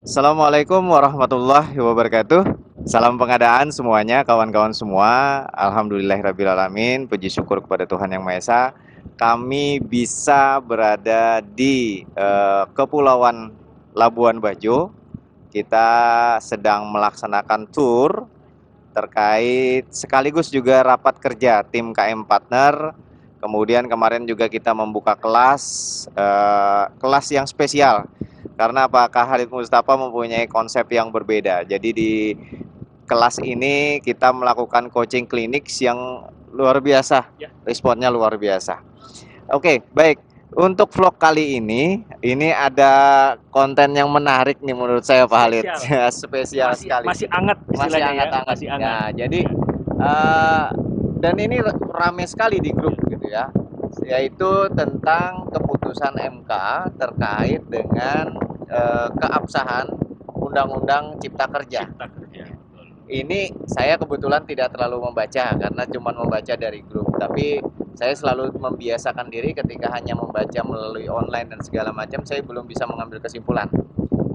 Assalamualaikum warahmatullahi wabarakatuh. Salam pengadaan semuanya, kawan-kawan semua. Alhamdulillahirrabbilalamin. Puji syukur kepada Tuhan Yang Maha Esa. Kami bisa berada di Kepulauan Labuan Bajo. Kita sedang melaksanakan tour terkait sekaligus juga rapat kerja tim KM Partner. Kemudian kemarin juga kita membuka kelas yang spesial karena Pak Khalid Mustafa mempunyai konsep yang berbeda. Jadi di kelas ini kita melakukan coaching klinik yang luar biasa, responnya luar biasa. Oke, baik. Untuk vlog kali ini ada konten yang menarik nih menurut saya Pak Khalid. Spesial sekali. Masih hangat Masih istilahnya ya. hangat-hangat. Masih hangat. Nah, jadi dan ini rame sekali di grup gitu ya, yaitu tentang keputusan MK terkait dengan keabsahan Undang-Undang Cipta Kerja. Ini saya kebetulan tidak terlalu membaca karena cuma membaca dari grup, tapi saya selalu membiasakan diri ketika hanya membaca melalui online dan segala macam, saya belum bisa mengambil kesimpulan.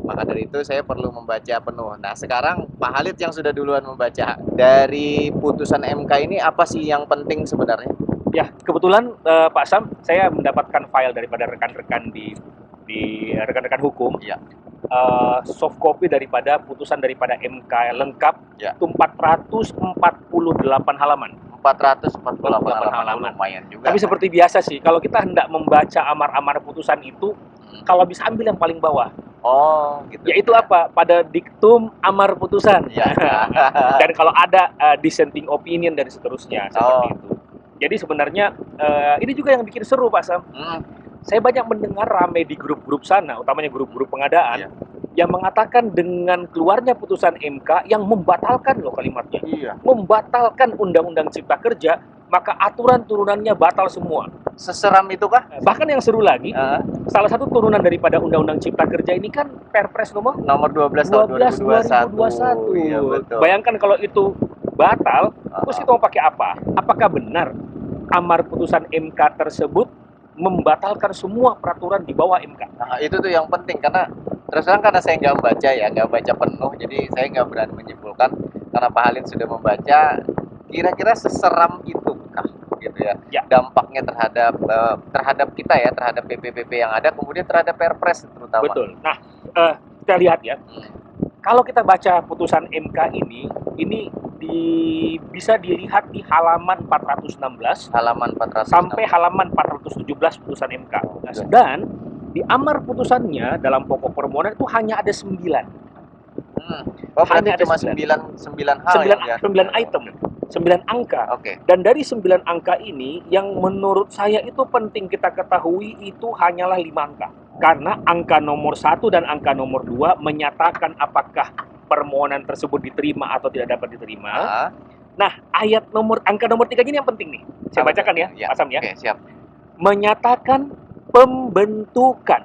Maka dari itu saya perlu membaca penuh. Nah, sekarang Pak Khalid yang sudah duluan membaca. Dari putusan MK ini apa sih yang penting sebenarnya? Ya, kebetulan Pak Sam, saya mendapatkan file daripada rekan-rekan di rekan-rekan hukum. Ya. Soft copy daripada putusan daripada MK lengkap, Ya. itu 448 halaman. 448 halaman, lumayan juga. Tapi seperti biasa sih, kalau kita hendak membaca amar-amar putusan itu, kalau bisa ambil yang paling bawah. Oh, gitu. Yaitu apa? Pada diktum amar putusan. Ya. Dan kalau ada dissenting opinion dan seterusnya, seperti itu. Jadi sebenarnya ini juga yang bikin seru Pak Sam. Saya banyak mendengar rame di grup-grup sana, utamanya grup-grup pengadaan, yang mengatakan dengan keluarnya putusan MK yang membatalkan loh kalimatnya. Membatalkan Undang-Undang Cipta Kerja, maka aturan turunannya batal semua. Seseram itu kah? Bahkan yang seru lagi, salah satu turunan daripada Undang-Undang Cipta Kerja ini kan Perpres nomor 12 tahun 2021. 2021. Iya, betul. Bayangkan kalau itu batal, terus kita mau pakai apa? Apakah benar amar putusan MK tersebut membatalkan semua peraturan di bawah MK? Nah, itu tuh yang penting karena terus terang karena saya nggak baca ya, nggak baca penuh, jadi saya nggak berani menyimpulkan. Karena Pak Halid sudah membaca, kira-kira seseram itu kah gitu ya, dampaknya terhadap kita ya, terhadap PP-PP yang ada, kemudian terhadap Perpres terutama. Betul. Nah, kita lihat ya, kalau kita baca putusan MK ini bisa dilihat di halaman 416 sampai halaman 417 putusan MK. Nah, dan di amar putusannya dalam pokok permohonan itu hanya ada 9. Hanya ada cuma 9 hal 9 item, 9 angka. Dan dari 9 angka ini yang menurut saya itu penting kita ketahui itu hanyalah 5 angka. Karena angka nomor 1 dan angka nomor 2 menyatakan apakah permohonan tersebut diterima atau tidak dapat diterima. Nah, angka nomor 3 ini yang penting nih. Saya bacakan ya, Pak Sam ya. Oke, siap. Menyatakan pembentukan.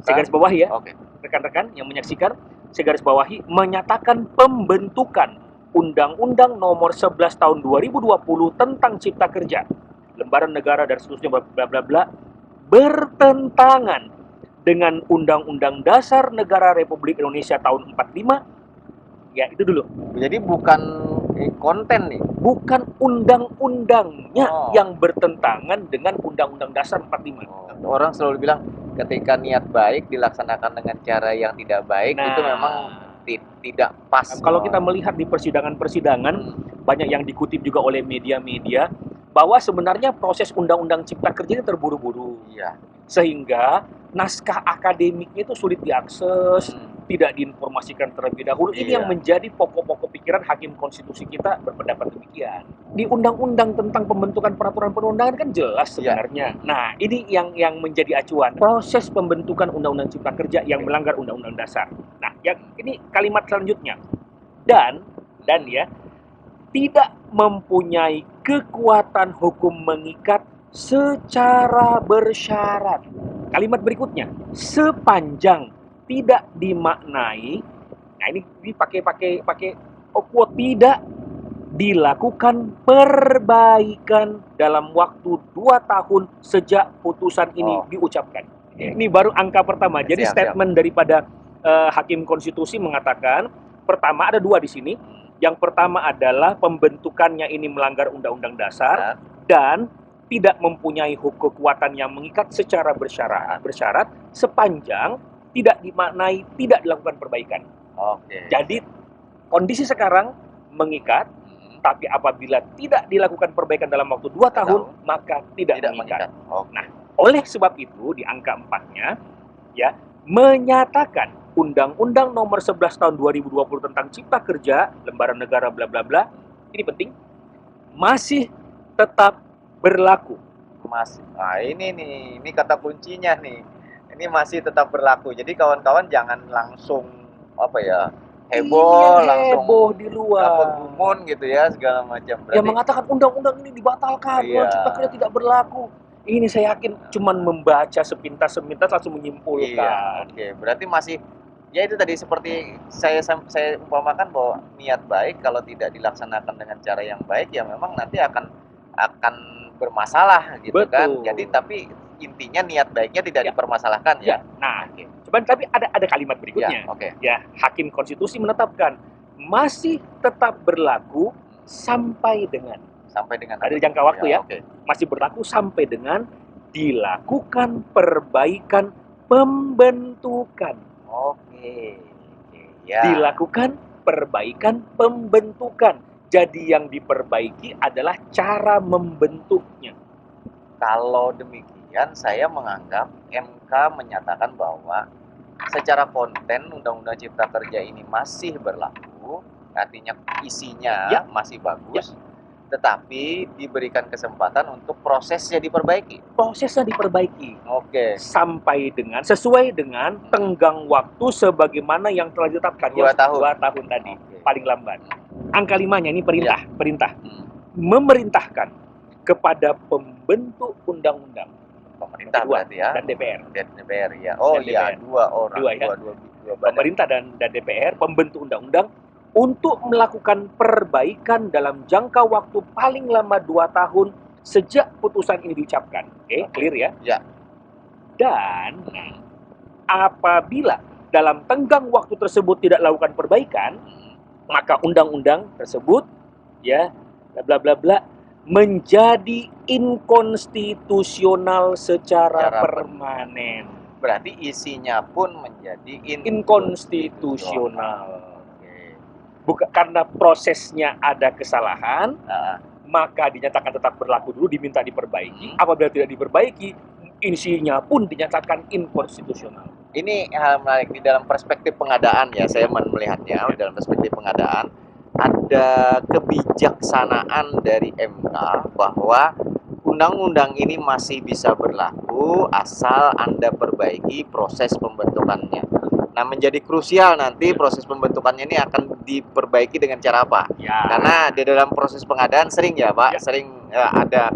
Saya garis bawahi ya. Rekan-rekan yang menyaksikan, saya garis bawahi menyatakan pembentukan Undang-Undang Nomor 11 Tahun 2020 tentang Cipta Kerja, lembaran negara dan seterusnya bla bla bla bertentangan dengan Undang-Undang Dasar Negara Republik Indonesia tahun 45. Ya, itu dulu. Jadi bukan konten nih, bukan undang-undangnya yang bertentangan dengan Undang-Undang Dasar 45. Orang selalu bilang ketika niat baik dilaksanakan dengan cara yang tidak baik, itu memang tidak pas. Kalau kita melihat di persidangan-persidangan, banyak yang dikutip juga oleh media-media bahwa sebenarnya proses Undang-Undang Cipta Kerja ini terburu-buru. Sehingga naskah akademiknya itu sulit diakses, tidak diinformasikan terlebih dahulu. Ini yang menjadi pokok-pokok pikiran hakim konstitusi kita berpendapat demikian. Di undang-undang tentang pembentukan peraturan perundangan kan jelas sebenarnya. Nah, ini yang menjadi acuan. Proses pembentukan Undang-Undang Cipta Kerja yang melanggar Undang-Undang Dasar. Nah, yang ini kalimat selanjutnya. Dan ya, tidak mempunyai kekuatan hukum mengikat secara bersyarat. Kalimat berikutnya, sepanjang tidak dimaknai. Nah, ini dipakai tidak dilakukan perbaikan dalam waktu 2 tahun sejak putusan ini diucapkan. Ini baru angka pertama. Jadi statement daripada Hakim Konstitusi mengatakan, pertama ada dua di sini. Yang pertama adalah pembentukannya ini melanggar Undang-Undang Dasar dan tidak mempunyai kekuatan yang mengikat secara bersyarat sepanjang tidak dimaknai tidak dilakukan perbaikan. Oke. Jadi kondisi sekarang mengikat, tapi apabila tidak dilakukan perbaikan dalam waktu 2 tahun, maka tidak mengikat. Nah, oleh sebab itu di angka 4-nya ya menyatakan Undang-Undang Nomor 11 Tahun 2020 tentang Cipta Kerja, Lembaran Negara bla bla bla, ini penting, masih tetap berlaku. Masih. Nah, ini kata kuncinya nih. Ini masih tetap berlaku. Jadi kawan-kawan jangan langsung heboh, langsung heboh di luar. gumun gitu ya segala macam. Yang mengatakan undang-undang ini dibatalkan, Cipta Kerja tidak berlaku. Ini saya yakin cuman membaca sepintas-sepintas langsung menyimpulkan. Oke, berarti masih ya itu tadi seperti saya umpamakan bahwa niat baik kalau tidak dilaksanakan dengan cara yang baik ya memang nanti akan bermasalah gitu. Betul. Kan. Jadi tapi intinya niat baiknya tidak dipermasalahkan ya. Nah, cuman tapi ada kalimat berikutnya. Ya, Hakim Konstitusi menetapkan masih tetap berlaku sampai dengan ada jangka waktu ya. Masih berlaku sampai dengan dilakukan perbaikan pembentukan. Dilakukan perbaikan pembentukan. Jadi yang diperbaiki adalah cara membentuknya. Kalau demikian, saya menganggap MK menyatakan bahwa secara konten Undang-Undang Cipta Kerja ini masih berlaku, artinya isinya masih bagus, tetapi diberikan kesempatan untuk prosesnya diperbaiki. Prosesnya diperbaiki. Sampai dengan sesuai dengan tenggang waktu sebagaimana yang telah ditetapkan 2 tahun tadi, paling lambat. Angka 5-nya ini perintah. Memerintahkan kepada pembentuk undang-undang, pemerintah berarti ya, dan DPR. DPR ya. Dua orang. Pemerintah dan DPR, pembentuk undang-undang untuk melakukan perbaikan dalam jangka waktu paling lama 2 tahun sejak putusan ini diucapkan. Clear ya? Ya. Dan apabila dalam tenggang waktu tersebut tidak lakukan perbaikan, maka undang-undang tersebut ya bla bla bla menjadi inkonstitusional secara permanen. Berarti isinya pun menjadi inkonstitusional. Bukan karena prosesnya ada kesalahan, maka dinyatakan tetap berlaku dulu, diminta diperbaiki. Apabila tidak diperbaiki, isinya pun dinyatakan inkonstitusional. Ini hal menarik di dalam perspektif pengadaan ya, saya melihatnya dalam perspektif pengadaan ada kebijaksanaan dari MK bahwa undang-undang ini masih bisa berlaku asal Anda perbaiki proses pembentukannya. Nah, menjadi krusial nanti proses pembentukannya ini akan diperbaiki dengan cara apa? Karena di dalam proses pengadaan sering ya, Pak, sering ada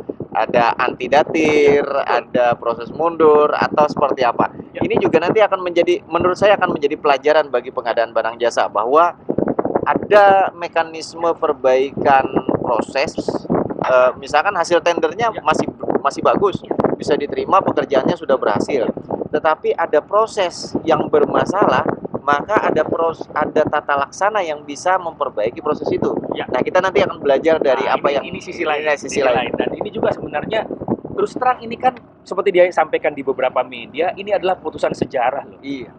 antidatir, ada proses mundur atau seperti apa. Ini juga nanti akan menurut saya akan menjadi pelajaran bagi pengadaan barang jasa bahwa ada mekanisme perbaikan proses. Misalkan hasil tendernya masih bagus, bisa diterima, pekerjaannya sudah berhasil. Tetapi ada proses yang bermasalah, maka ada tata laksana yang bisa memperbaiki proses itu. Nah, kita nanti akan belajar dari ini sisi lain. Dan ini juga sebenarnya terus terang ini kan seperti dia sampaikan di beberapa media, ini adalah putusan sejarah loh. Iya.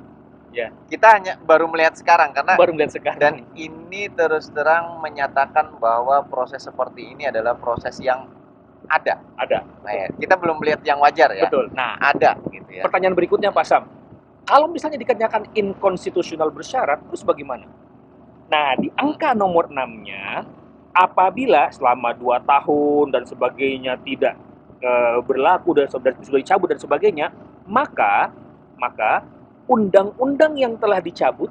Ya, kita hanya baru melihat sekarang dan ini terus terang menyatakan bahwa proses seperti ini adalah proses yang ada. Nah, ya, kita belum melihat yang wajar ya. Betul. Nah, ada gitu ya. Pertanyaan berikutnya Pak Sam, kalau misalnya dikatakan inkonstitusional bersyarat, terus bagaimana? Nah, di angka nomor 6-nya, apabila selama 2 tahun dan sebagainya tidak berlaku dan sudah dicabut dan sebagainya, maka undang-undang yang telah dicabut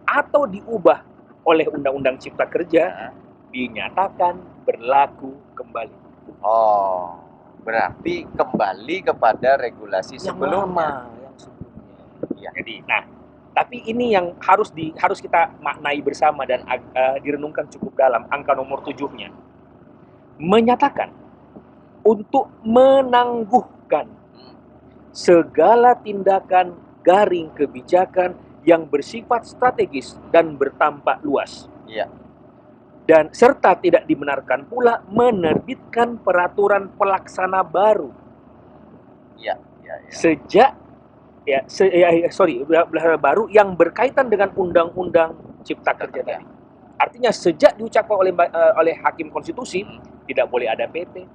atau diubah oleh Undang-Undang Cipta Kerja dinyatakan berlaku kembali. Oh, berarti kembali kepada regulasi sebelumnya. Yang sebelumnya. Jadi, tapi ini yang harus kita maknai bersama dan direnungkan cukup dalam. Angka nomor 7-nya menyatakan untuk menangguhkan segala tindakan garing kebijakan yang bersifat strategis dan berdampak luas. Iya. Dan serta tidak dibenarkan pula menerbitkan peraturan pelaksana baru. Iya. Sejak baru yang berkaitan dengan Undang-Undang Cipta Kerja tadi. Artinya sejak diucapkan oleh Hakim Konstitusi, tidak boleh ada PP,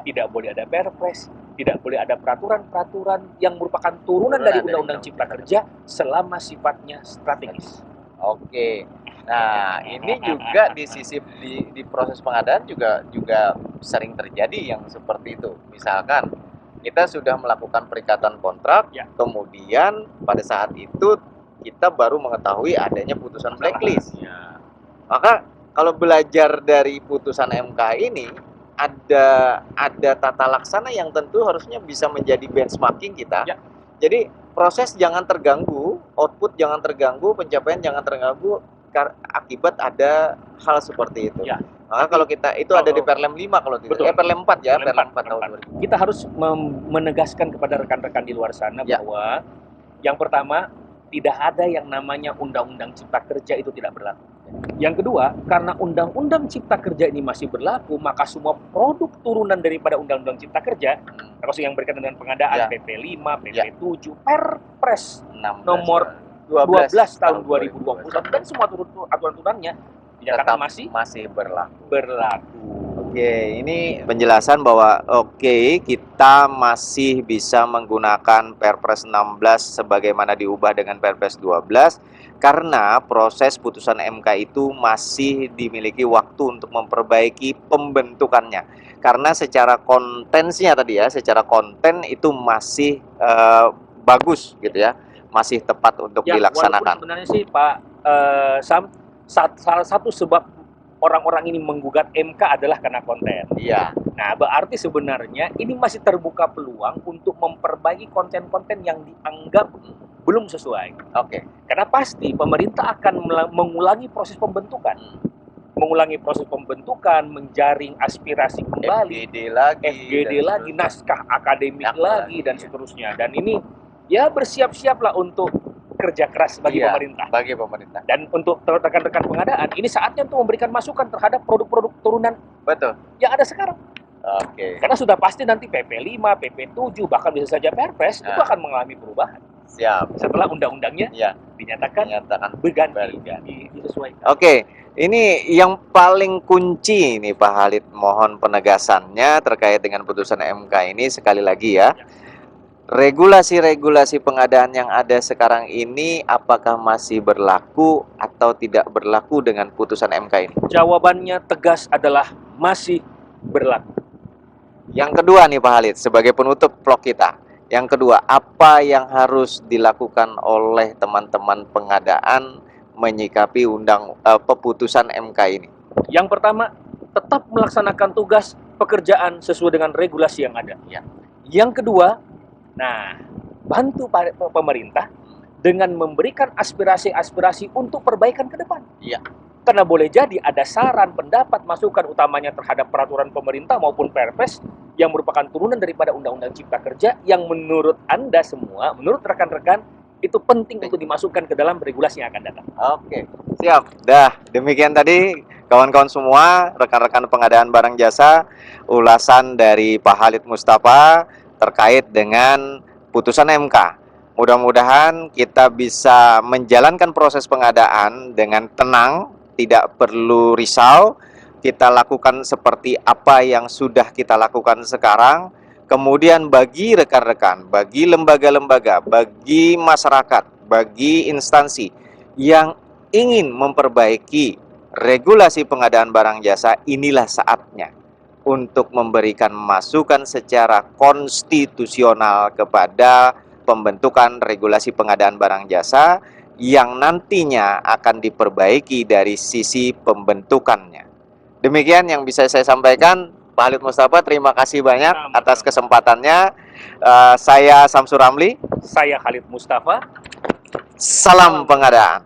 tidak boleh ada Perpres, tidak boleh ada peraturan-peraturan yang merupakan turunan dari Undang-Undang Cipta Kerja selama sifatnya strategis. Oke. Nah, ini juga di proses pengadaan juga sering terjadi yang seperti itu. Misalkan kita sudah melakukan perikatan kontrak, kemudian pada saat itu kita baru mengetahui adanya putusan blacklist. Maka kalau belajar dari putusan MK ini, ada tata laksana yang tentu harusnya bisa menjadi benchmarking kita. Jadi proses jangan terganggu, output jangan terganggu, pencapaian jangan terganggu akibat ada hal seperti itu. Maka kalau kita itu ada di Perlem 5 kalau tidak. Perlem 4 ya, Perlem 4 tahun 2000. Kita harus menegaskan kepada rekan-rekan di luar sana bahwa yang pertama, tidak ada yang namanya Undang-Undang Cipta Kerja itu tidak berlaku. Yang kedua, karena Undang-Undang Cipta Kerja ini masih berlaku, maka semua produk turunan daripada Undang-Undang Cipta Kerja, termasuk yang berkaitan dengan pengadaan, PP 5, PP 7, Perpres nomor 12 tahun 2021 dan semua aturan-aturannya dinyatakan masih berlaku. Oke, ini penjelasan bahwa kita masih bisa menggunakan Perpres 16 sebagaimana diubah dengan Perpres 12 karena proses putusan MK itu masih dimiliki waktu untuk memperbaiki pembentukannya. Karena secara kontennya tadi ya, secara konten itu masih bagus gitu ya. Masih tepat untuk dilaksanakan. Sebenarnya sih Pak Sam, salah satu sebab orang-orang ini menggugat MK adalah karena konten. Nah, berarti sebenarnya ini masih terbuka peluang untuk memperbaiki konten-konten yang dianggap belum sesuai. Karena pasti pemerintah akan mengulangi proses pembentukan. Menjaring aspirasi kembali, FGD lagi, naskah akademik lagi, dan seterusnya. Dan ini ya bersiap-siaplah untuk kerja keras bagi pemerintah. Dan untuk rekan-rekan pengadaan, ini saatnya untuk memberikan masukan terhadap produk-produk turunan yang ada sekarang. Karena sudah pasti nanti PP 5, PP 7, bahkan bisa saja Perpres itu akan mengalami perubahan. Setelah undang-undangnya dinyatakan berganti, disesuaikan. Ini yang paling kunci nih Pak Khalid, mohon penegasannya terkait dengan putusan MK ini sekali lagi ya. Regulasi-regulasi pengadaan yang ada sekarang ini apakah masih berlaku atau tidak berlaku dengan putusan MK ini? Jawabannya tegas adalah masih berlaku. Yang kedua nih Pak Khalid, sebagai penutup vlog kita. Yang kedua, apa yang harus dilakukan oleh teman-teman pengadaan menyikapi putusan MK ini? Yang pertama, tetap melaksanakan tugas pekerjaan sesuai dengan regulasi yang ada. Yang kedua, bantu pemerintah dengan memberikan aspirasi-aspirasi untuk perbaikan ke depan. Karena boleh jadi ada saran, pendapat, masukan utamanya terhadap peraturan pemerintah maupun Perpres yang merupakan turunan daripada Undang-Undang Cipta Kerja yang menurut Anda semua, menurut rekan-rekan, itu penting untuk dimasukkan ke dalam regulasi yang akan datang. Siap. Demikian tadi kawan-kawan semua, rekan-rekan pengadaan barang jasa, ulasan dari Pak Khalid Mustafa terkait dengan putusan MK. Mudah-mudahan kita bisa menjalankan proses pengadaan dengan tenang, tidak perlu risau. Kita lakukan seperti apa yang sudah kita lakukan sekarang. Kemudian bagi rekan-rekan, bagi lembaga-lembaga, bagi masyarakat, bagi instansi yang ingin memperbaiki regulasi pengadaan barang jasa, inilah saatnya untuk memberikan masukan secara konstitusional kepada pembentukan regulasi pengadaan barang jasa yang nantinya akan diperbaiki dari sisi pembentukannya. Demikian yang bisa saya sampaikan. Pak Khalid Mustafa, terima kasih banyak atas kesempatannya. Saya Samsur Ramli. Saya Khalid Mustafa. Salam pengadaan.